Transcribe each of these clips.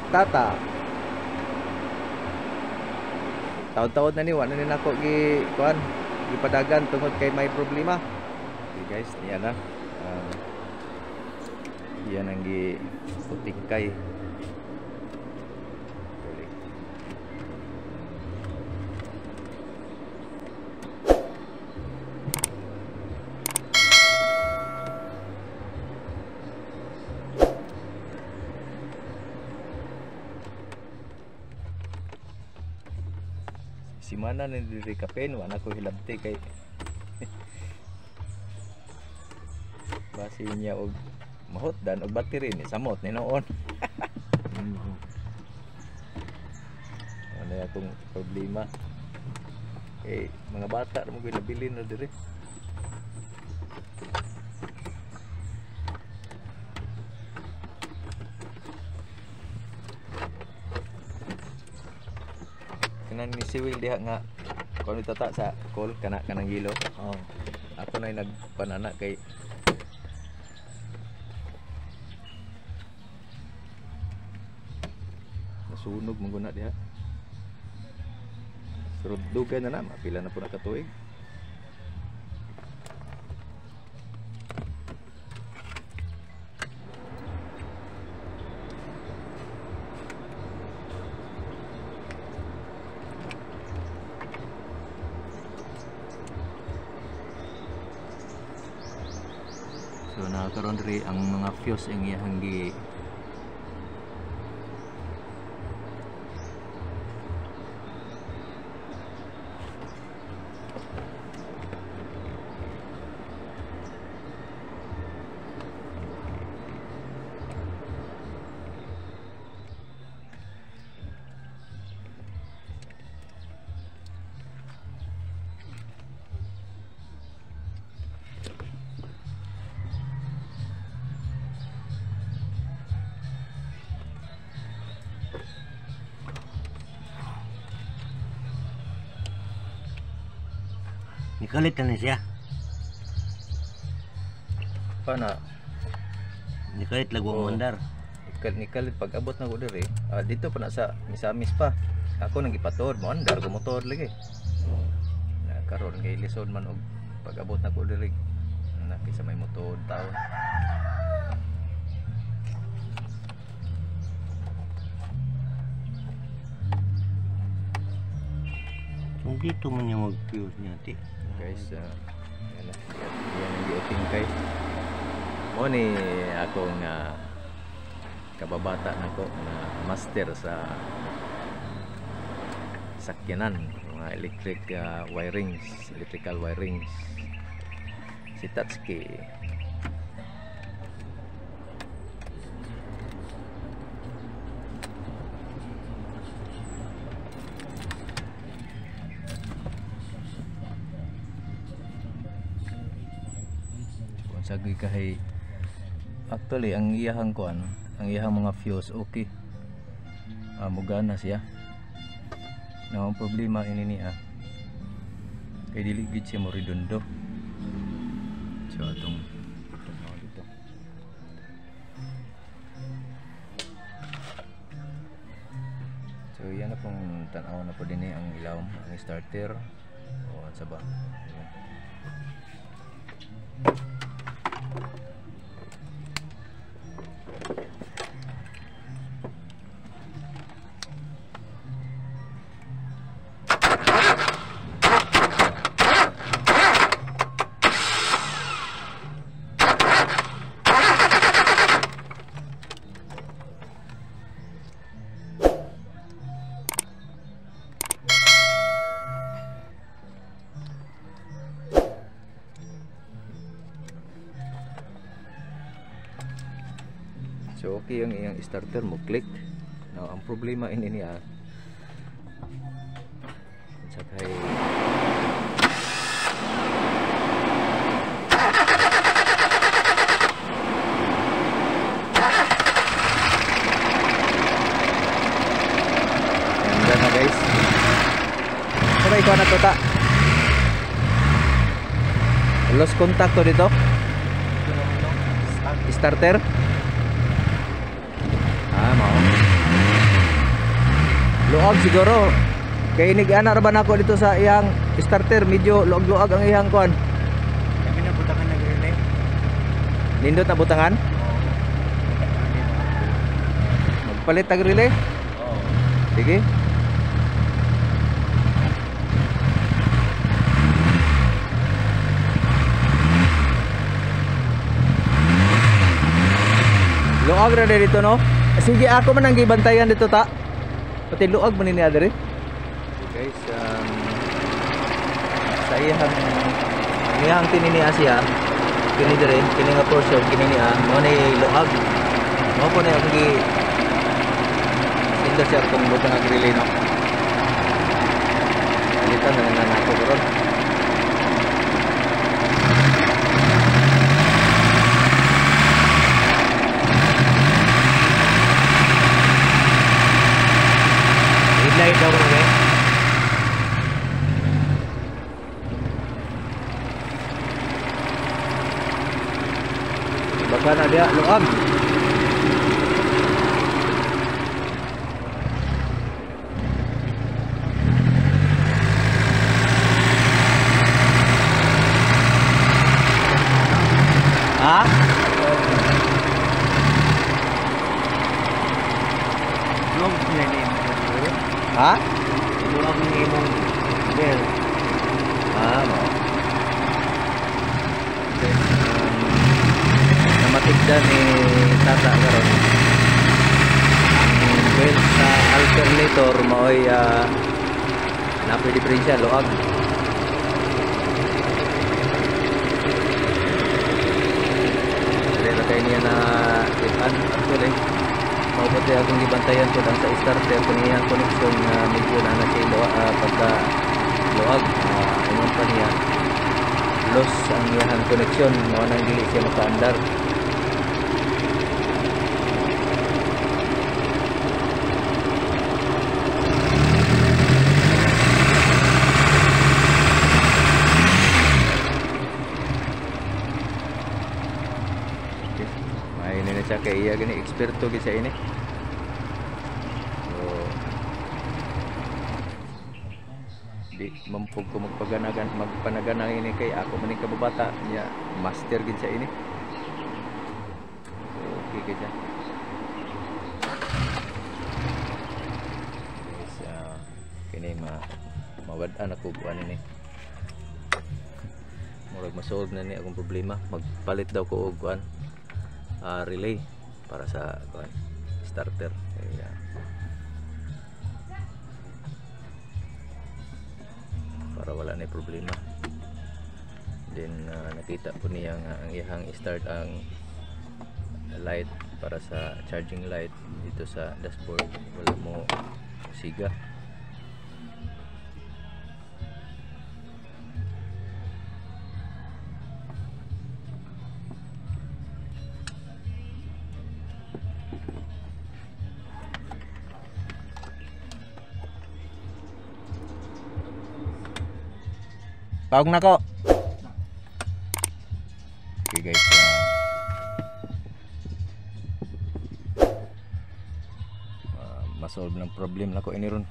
Tata. Taon-taon na ni wala na nako gi kuan, gipadagan tungod kay may problema. Okay guys, niya na. Yan ang gi putingkay. Si mana ni diri kapen wala ko hilabti kay basi niya og mahot dan og battery ni samot ni noon. Ano akong problema eh mga bata mo gyud nabilin na diri. Kanan ni siwil diha nga kuno tata sa call kanang gilo. Oh. Ako na nagpanana kay nasunog mo guna diha. Surod dugay na mapila na po na katuig. So nakaroon rin ang mga fuse ang iyang gi Nikalit na siya. pana Nikalit lagu ang mandar. nikalit pag abot na ko diri. Dito pa na sa Misamis pa. Ako nang gipatod mo andar ko motor lagi. Na karon kay lisod man og pag abot na ko diri. Na kisa may motor taon. Kung dito man niya mag-fuse niya, ti. Guys, yan ang giutingkay. Mo ni akong kababata nako na master sa sakyanan, mga electrical wirings. Si Tatsuki. Sagay kahay actually ang iyahang kuan, ang iyahang mga fuse okay. Mugana siya. Na ang problema ini niya kay dili gid siya mo redondo. So atong dito. So yan na pong tan-aw na po din ang ilaw, ang starter o sa ba. So okay ang iyang starter mo click. Now ang problema ini niya sakay yan na guys. Sabay ko na to ta. Lost contact to dito. Starter. Mau. Luag siguro. Kay inig-ana ra ba nako dito sa iyang starter, medyo luag-luag ang iyang kuan. Kami na butangan na relay. Nindot na butangan. Magpalit tag relay. Oo. Sige. Luag ra dito no. Sige ako man ang gibantayan dito ta. Pati luag man ni adere. Guys, sa iyang tinini Asia, kini dire, kini nga portion kini niya, mo ni luag. Mo ko ni ang gi tinda siya kung butang ang relay no. Alitan na nako karon. Light daw ko na baka na dia luag. Ha? Long na ni. Ha? Luag ni imong bell. Mo. Namatigdan ni tata karon. Ang belt sa alternator maoy napoy diferensya luag. Dili kay niya na ipan actually. Mabuti akong gibantayan ko lang sa starter kung iyang connection na medyo na siya pagka luag. Ingon pa niya loss ang iyang connection mo nang dili siya makaandar. Ini na siya kay iya gani eksperto gid siya ini. So di mampug ko magpanagana ini kay ako man ni kababata niya master gid siya ini. So okay gid siya. Guys, kini mawad-an ako buwan ini. Murag ma-solve na ni akong problema. Magpalit daw ko og kuan relay para sa starter. Kaya para wala na problema. Then nakita po niya ang iyang start ang light para sa charging light dito sa dashboard wala mo siga. Pawag na ko. Okay guys, masolve ng problem na ko ini ron.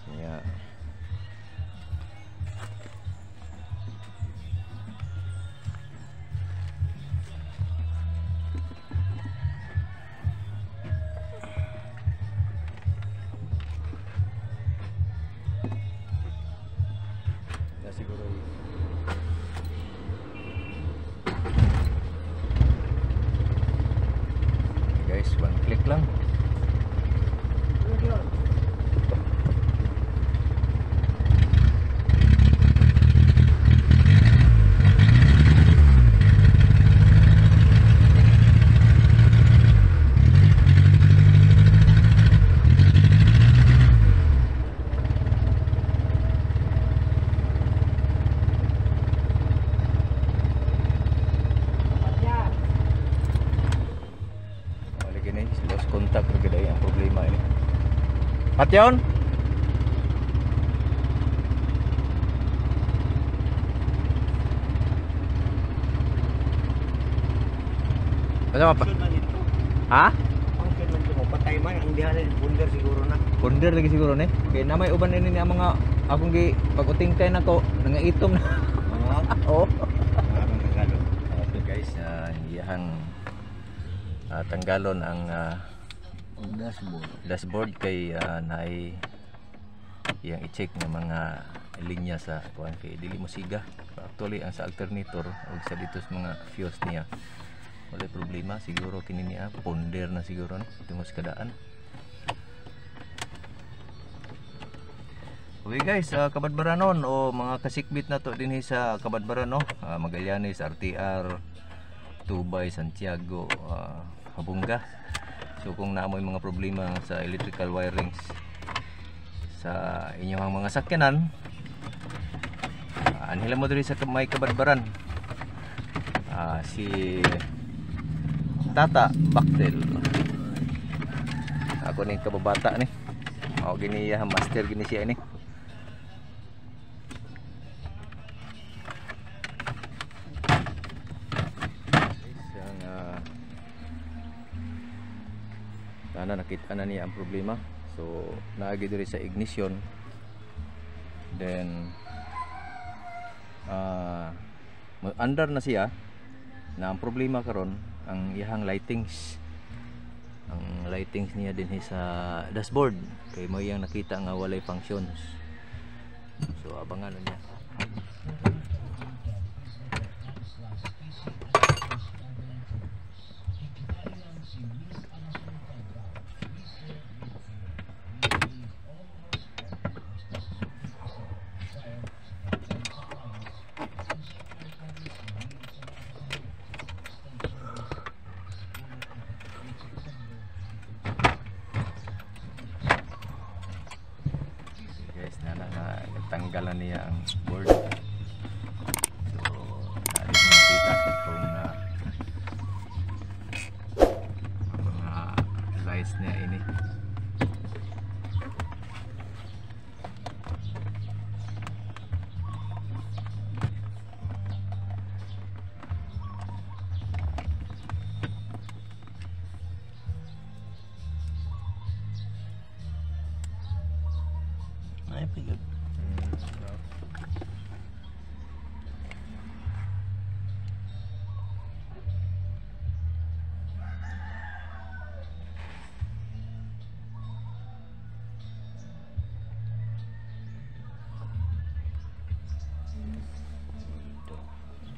Kaya siguro guys, one click lang. Lost contact rin gada ang problema ini. At yun? Ano pa? Ha? Function man ito patay man ang dihalin bundar siguro na. Ponder lagi siguro ni. Kay namay uban ini ni ang mga akong gi pag-utingkay nako nangaitong na. Oo. Oo. Ang Tagalog. Okay guys, iyahang tanggalon ang dashboard kay naay iyang i-check ng mga linya sa kuan kay dili mo siga. Actually ang sa alternator ug sa dito sa mga fuse niya wala problema siguro kini niya ponder na siguro ni tungod sa kadaan. Okay guys, Kabadbaranon o mga kasikbit na to dinhi sa Kabadbaran no, Magallanes, RTR, Tubay, Santiago, Habunga. So kung naamoy mga problema sa electrical wirings sa inyong mga sakyanan, anhila mo diri sa may Kabadbaran. Si Tata Baktel. Ako ning kababata ni. Mao gini master gini siya ini. Sana nakita na niya ang problema. So naagi diri sa ignition. Then under na siya na ang problema karon ang iyang lightings. Ang lightings niya din sa dashboard kay mo iyang nakita nga walay functions. So abangan niya. Tanggalan niya ang board. So dali mo makita kung mga lights niya ini. Ay pigod.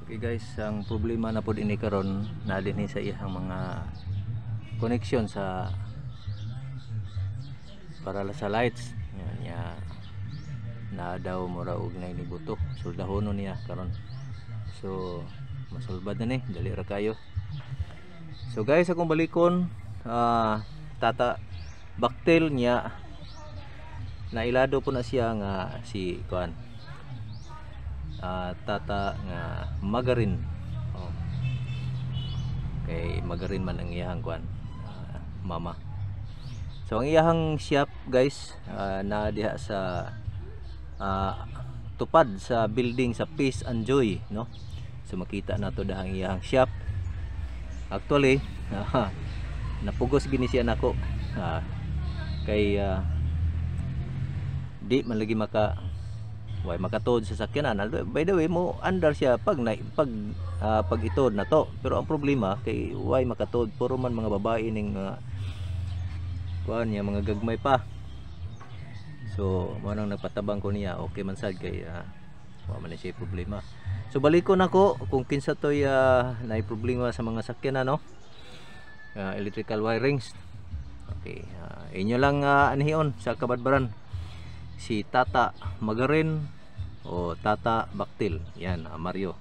Okay guys, ang problema na po din karon na dinhi sa iyang mga connection sa para sa lights nya na daw mura og na inibuto. So dahonon niya karon. So masulbad na ni, dali ra kayo. So guys, akong balikon Tata Baktel niya nailado po na siya nga si kuan Tata nga Magarin. Kay Magarin man ang iyang kuan mama. So ang iyang shop guys na diha sa tupad sa building sa Peace and Joy no. So makita nato dahang iyang shop. Actually napugos gini siya nako kay di man lagi makatod sa sakyanan. By the way mo andar siya pag itod na to, pero ang problema kay why makatod puro man mga babae ning kuan niya mga gagmay pa. So mo nang nagpatabang ko niya okay man sad kay wa man siya problema. So balikon ako kung kinsa toy naay problema sa mga sakyanan no, electrical wirings. Okay, inyo lang anhion sa Kabadbaran si Tata Magarin o Tata Baktil. Yan, Mario.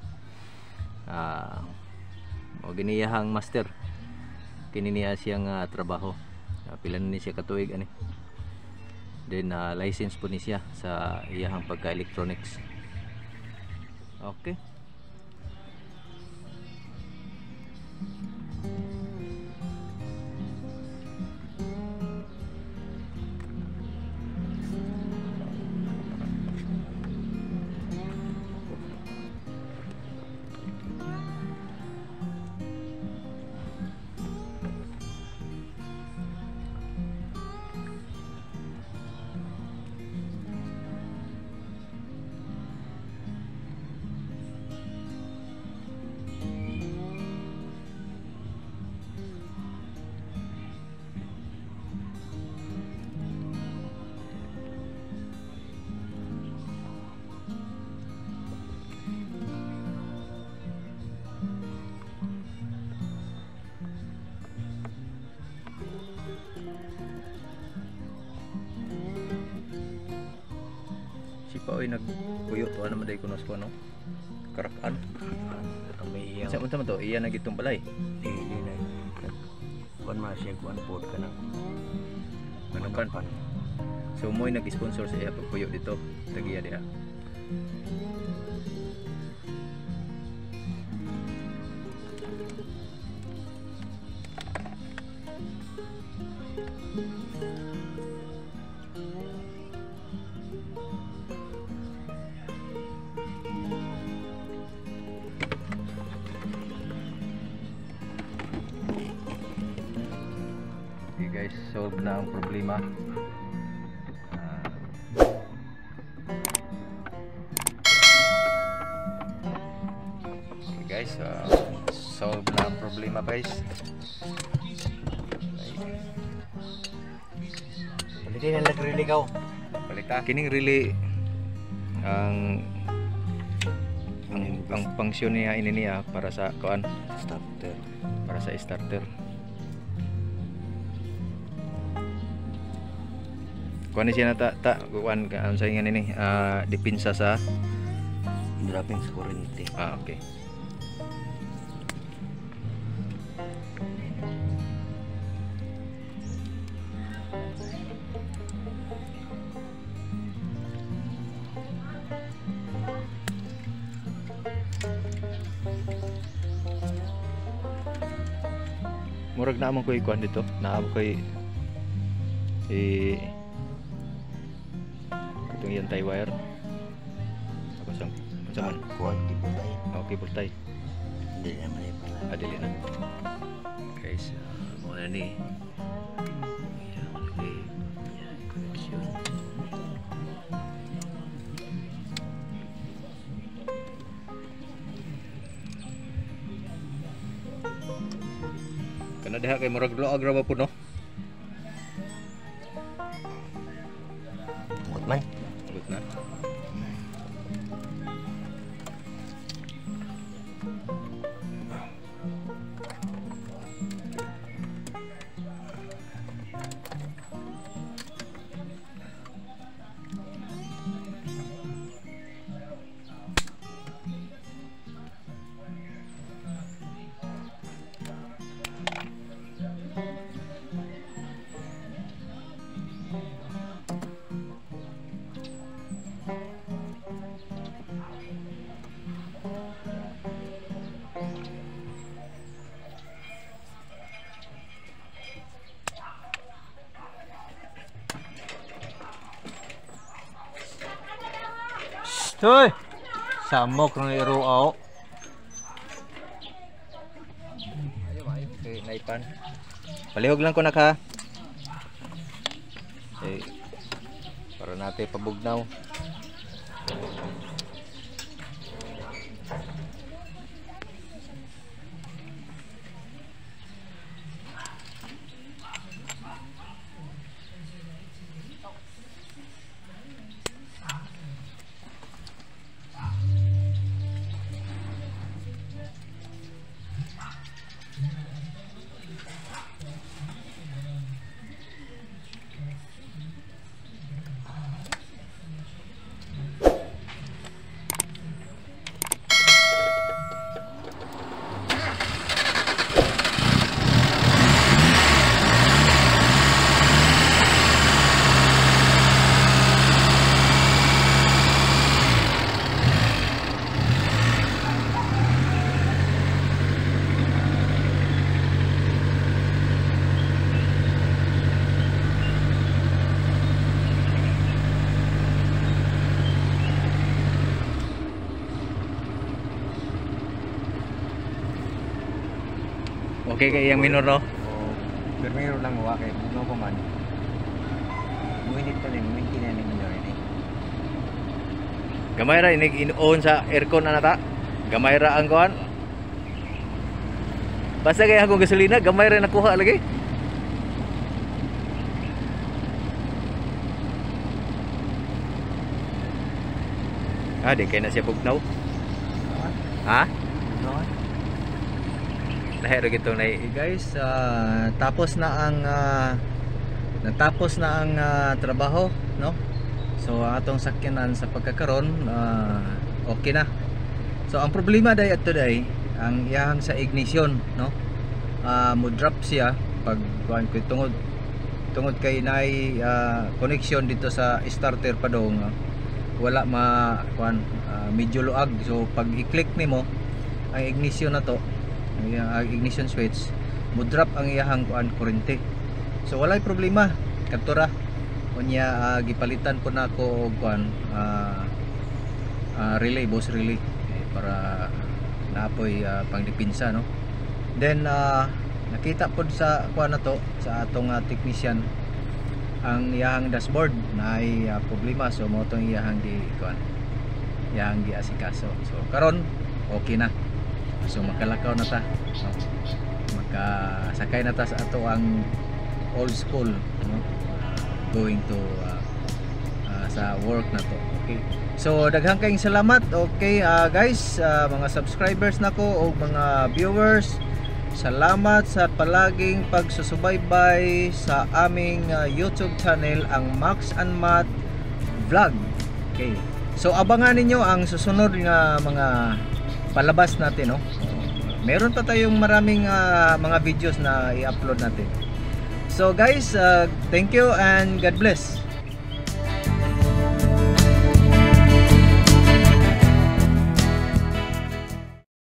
O giniyahang master. Kininiya siyang trabaho. Pila na ni siya katuig ani. Then license po ni siya sa iyahang pagka-electronics. Okay. oy nagpuyo to ano man day kunos ko no. Karakan. Ang may iyaw. Sa unta man to, iya na gitong balay. Di na. Kuan man siya kuan pod ka na. Manukan. So mo'y nag-sponsor sa iya pagpuyo dito. Tagiya diha. Okay guys, solve na ang problema. Okay guys, solve na ang problema guys. Palitin na nagriligaw. Balita kining relay ang function niya ini niya para sa kuan Starter. para sa starter. Kuan siya na ta kuan ka sa ingan ini dipinsa sa Dropping sa kurente. okay. Murag na among koy kuan dito, na among koy itong yan tie wire. Ako sang man. Kuan tipo tayo. Okay, bultay. Hindi naman ay pala. Adili na. Guys, mo na ni. Okay. Connection. Kana diha kay murag lo agra ba puno. Tungkot man. Good na. Hoy. Samok ng iruaw. Okay, naipan. Palihog lang ko na ka. Okay. Para natin pabugnaw. Okay kay yang minor no. Pero lang wa kay buno ko man. Muinit to ni minti na ni minor ini. Gamay ra inig in-on sa aircon na nata. Gamay ra ang kuan. Basta kay akong gasolina, gamay ra nakuha lagi. Di kay na siya bugnaw. Ha? Lahir gito na guys. Tapos na ang natapos na ang trabaho, no? So ang atong sakyanan sa pagkakaron okay na. So ang problema day at today ang iyang sa ignition, no? Mo drop siya pag kuan ko tungod kay naay connection dito sa starter pa dong wala kuan medyo luag. So pag i-click nimo ang ignition na to, ang ignition switch, mo drop ang iyang kuan kurente. So walay problema kadtora unya gipalitan po nako og kuan relay, boss relay para naapoy pangdipinsa, no? Then nakita po sa kuan na to sa atong technician ang iyang dashboard na ay problema. So mo tong iyang di kuan, iyang di asikaso. So karon okay na. So makalakaw na ta, no? Makasakay na ta sa ato ang old school, no? Going to sa work na to. Okay. So daghang kayong salamat. Okay, guys, mga subscribers nako o mga viewers, salamat sa palaging pagsusubaybay sa aming YouTube channel, ang Max and Matt Vlog. Okay. So abangan ninyo ang susunod nga mga palabas natin, no? Meron pa tayong maraming mga videos na i-upload natin. So guys, thank you and God bless.